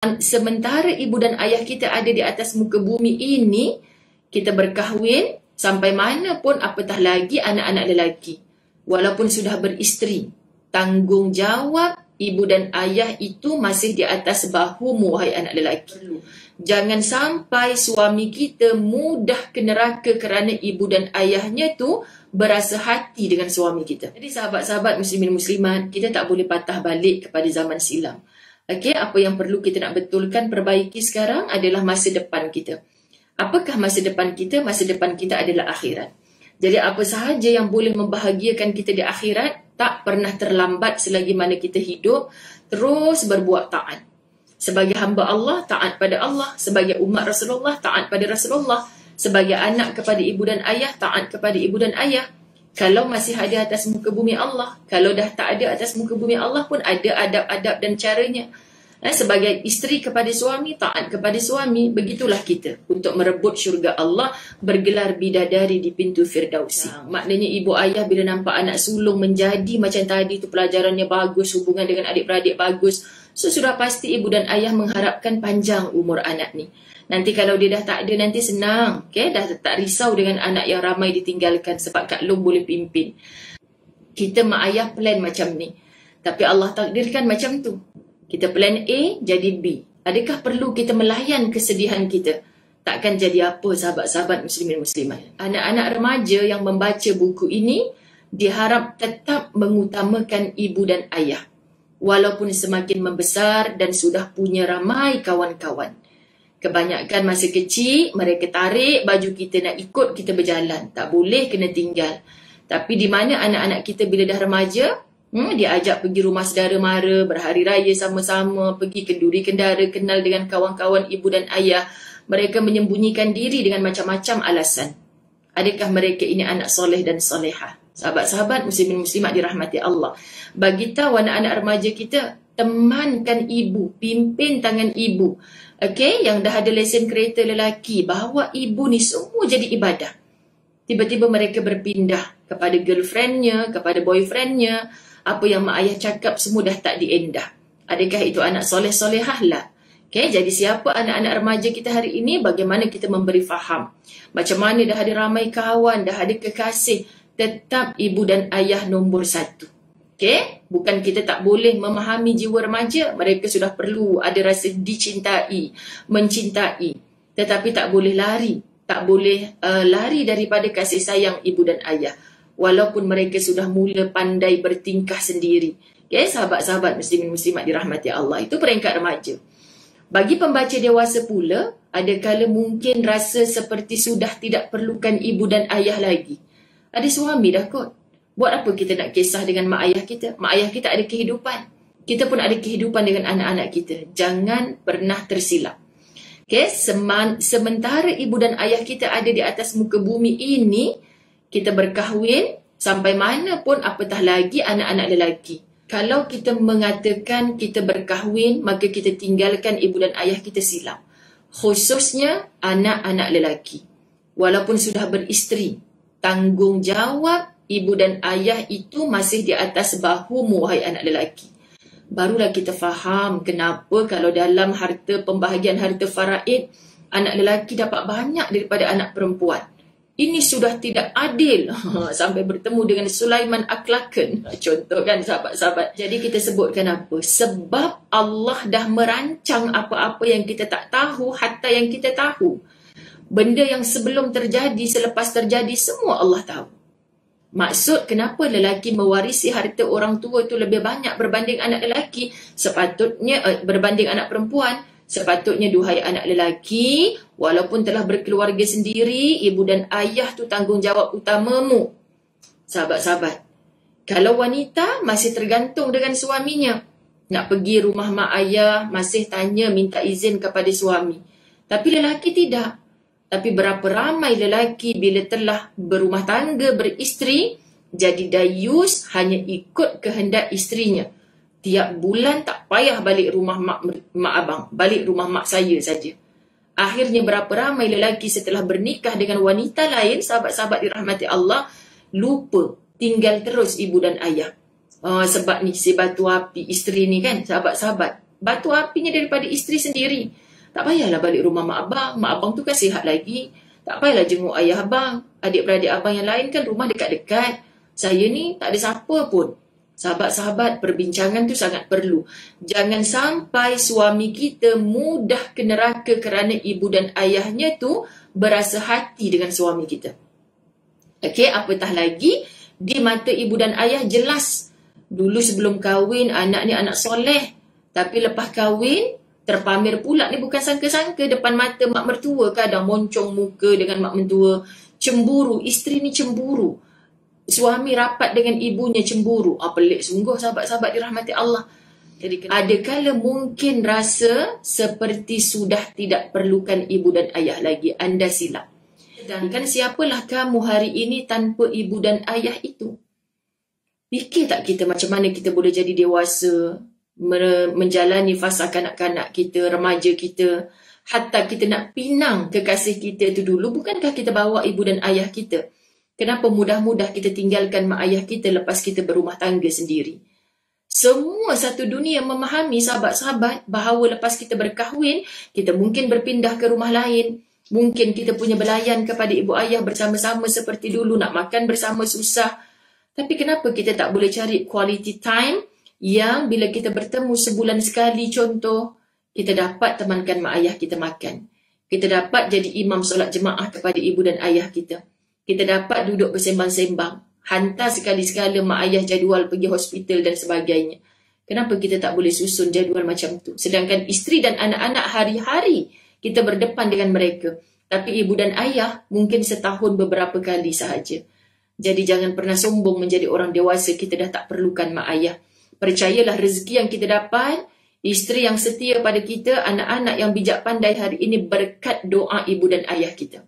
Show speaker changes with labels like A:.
A: Sementara ibu dan ayah kita ada di atas muka bumi ini, kita berkahwin, sampai mana pun apatah lagi anak-anak lelaki. Walaupun sudah beristeri, tanggungjawab ibu dan ayah itu masih di atas bahumu, wahai anak lelaki. Jangan sampai suami kita mudah ke neraka kerana ibu dan ayahnya tu berasa hati dengan suami kita. Jadi sahabat-sahabat muslimin muslimat, kita tak boleh patah balik kepada zaman silam. Okey, apa yang perlu kita nak betulkan, perbaiki sekarang adalah masa depan kita. Apakah masa depan kita? Masa depan kita adalah akhirat. Jadi apa sahaja yang boleh membahagiakan kita di akhirat, tak pernah terlambat selagi mana kita hidup, terus berbuat taat. Sebagai hamba Allah, taat pada Allah. Sebagai umat Rasulullah, taat pada Rasulullah. Sebagai anak kepada ibu dan ayah, taat kepada ibu dan ayah. Kalau masih ada atas muka bumi Allah, kalau dah tak ada atas muka bumi Allah pun ada adab-adab dan caranya. Sebagai isteri kepada suami, taat kepada suami. Begitulah kita untuk merebut syurga Allah, bergelar bidadari di pintu Firdausi. Maknanya ibu ayah bila nampak anak sulung menjadi macam tadi tu, pelajarannya bagus, hubungan dengan adik-beradik bagus, so sudah pasti ibu dan ayah mengharapkan panjang umur anak ni. Nanti kalau dia dah tak ada, nanti senang. Okay? Dah tak risau dengan anak yang ramai ditinggalkan sebab Kak Long boleh pimpin. Kita mak ayah plan macam ni. Tapi Allah takdirkan macam tu. Kita plan A jadi B. Adakah perlu kita melayan kesedihan kita? Takkan jadi apa sahabat-sahabat muslimin muslimat. Anak-anak remaja yang membaca buku ini diharap tetap mengutamakan ibu dan ayah. Walaupun semakin membesar dan sudah punya ramai kawan-kawan. Kebanyakan masa kecil, mereka tarik baju kita nak ikut kita berjalan. Tak boleh kena tinggal. Tapi di mana anak-anak kita bila dah remaja, diajak pergi rumah saudara mara, berhari raya sama-sama, pergi kenduri kendara, kenal dengan kawan-kawan ibu dan ayah. Mereka menyembunyikan diri dengan macam-macam alasan. Adakah mereka ini anak soleh dan solehah? Sahabat-sahabat muslimin muslimat dirahmati Allah. Bagi tahu anak-anak remaja kita, temankan ibu, pimpin tangan ibu. Okey, yang dah ada lesen kereta lelaki, bahawa ibu ni semua jadi ibadah. Tiba-tiba mereka berpindah kepada girlfriendnya, kepada boyfriendnya. Apa yang mak ayah cakap semua dah tak diendah. Adakah itu anak soleh-solehah lah? Okay, jadi siapa anak-anak remaja kita hari ini, bagaimana kita memberi faham. Macam mana dah ada ramai kawan, dah ada kekasih. Tetap ibu dan ayah nombor satu. Okay? Bukan kita tak boleh memahami jiwa remaja. Mereka sudah perlu ada rasa dicintai, mencintai. Tetapi tak boleh lari. Tak boleh lari daripada kasih sayang ibu dan ayah. Walaupun mereka sudah mula pandai bertingkah sendiri. Okay? Sahabat-sahabat muslimin muslimat dirahmati Allah. Itu peringkat remaja. Bagi pembaca dewasa pula, ada kala mungkin rasa seperti sudah tidak perlukan ibu dan ayah lagi. Ada suami dah kot. Buat apa kita nak kisah dengan mak ayah kita? Mak ayah kita ada kehidupan. Kita pun ada kehidupan dengan anak-anak kita. Jangan pernah tersilap. Okay? Sementara ibu dan ayah kita ada di atas muka bumi ini, kita berkahwin, sampai mana pun apatah lagi anak-anak lelaki. Kalau kita mengatakan kita berkahwin, maka kita tinggalkan ibu dan ayah kita silap. Khususnya anak-anak lelaki. Walaupun sudah beristeri, tanggungjawab ibu dan ayah itu masih di atas bahumu, wahai anak lelaki. Barulah kita faham kenapa kalau dalam pembahagian harta faraid, anak lelaki dapat banyak daripada anak perempuan. Ini sudah tidak adil. Sampai bertemu dengan Sulaiman Aklaken. Contoh kan sahabat-sahabat. Jadi kita sebutkan apa? Sebab Allah dah merancang apa-apa yang kita tak tahu, hatta yang kita tahu. Benda yang sebelum terjadi, selepas terjadi, semua Allah tahu. Maksud kenapa lelaki mewarisi harta orang tua tu lebih banyak berbanding anak lelaki? Sepatutnya berbanding anak perempuan. Sepatutnya duhai anak lelaki, walaupun telah berkeluarga sendiri, ibu dan ayah tu tanggungjawab utamamu. Sahabat-sahabat, kalau wanita masih tergantung dengan suaminya, nak pergi rumah mak ayah, masih tanya minta izin kepada suami. Tapi lelaki tidak. Tapi berapa ramai lelaki bila telah berumah tangga, beristeri, jadi dayus hanya ikut kehendak isterinya. Tiap bulan tak payah balik rumah mak abang, balik rumah mak saya saja. Akhirnya berapa ramai lelaki setelah bernikah dengan wanita lain, sahabat-sahabat dirahmati Allah, lupa tinggal terus ibu dan ayah. Sebab ni si batu api isteri ni kan, sahabat-sahabat. batu apinya daripada isteri sendiri. Tak payahlah balik rumah mak abang tu kan sihat lagi. Tak payahlah jenguk ayah abang, adik-beradik abang yang lain kan rumah dekat-dekat. Saya ni tak ada siapa pun. Sahabat-sahabat, perbincangan tu sangat perlu. Jangan sampai suami kita mudah ke neraka kerana ibu dan ayahnya tu berasa hati dengan suami kita. Okey, apatah lagi, di mata ibu dan ayah jelas. Dulu sebelum kahwin, anak ni anak soleh. Tapi lepas kahwin, terpamer pula ni bukan sangka-sangka depan mata mak mertua. Kadang moncong muka dengan mak mentua. Cemburu, isteri ni cemburu. Suami rapat dengan ibunya cemburu. Pelik sungguh sahabat-sahabat dirahmati Allah. Jadi adakala mungkin rasa seperti sudah tidak perlukan ibu dan ayah lagi. Anda silap. Sedangkan siapalah kamu hari ini tanpa ibu dan ayah itu? Fikir tak kita macam mana kita boleh jadi dewasa, menjalani fasa kanak-kanak kita, remaja kita, hatta kita nak pinang kekasih kita itu dulu, bukankah kita bawa ibu dan ayah kita? Kenapa mudah-mudah kita tinggalkan mak ayah kita lepas kita berumah tangga sendiri? Semua satu dunia memahami sahabat-sahabat bahawa lepas kita berkahwin, kita mungkin berpindah ke rumah lain. Mungkin kita punya belayan kepada ibu ayah bersama-sama seperti dulu, nak makan bersama susah. Tapi kenapa kita tak boleh cari quality time yang bila kita bertemu sebulan sekali contoh, kita dapat temankan mak ayah kita makan. Kita dapat jadi imam solat jemaah kepada ibu dan ayah kita. Kita dapat duduk bersembang-sembang. Hantar sekali-sekala mak ayah jadual pergi hospital dan sebagainya. Kenapa kita tak boleh susun jadual macam tu? Sedangkan isteri dan anak-anak hari-hari kita berdepan dengan mereka. Tapi ibu dan ayah mungkin setahun beberapa kali sahaja. Jadi jangan pernah sombong menjadi orang dewasa kita dah tak perlukan mak ayah. Percayalah rezeki yang kita dapat, isteri yang setia pada kita, anak-anak yang bijak pandai hari ini berkat doa ibu dan ayah kita.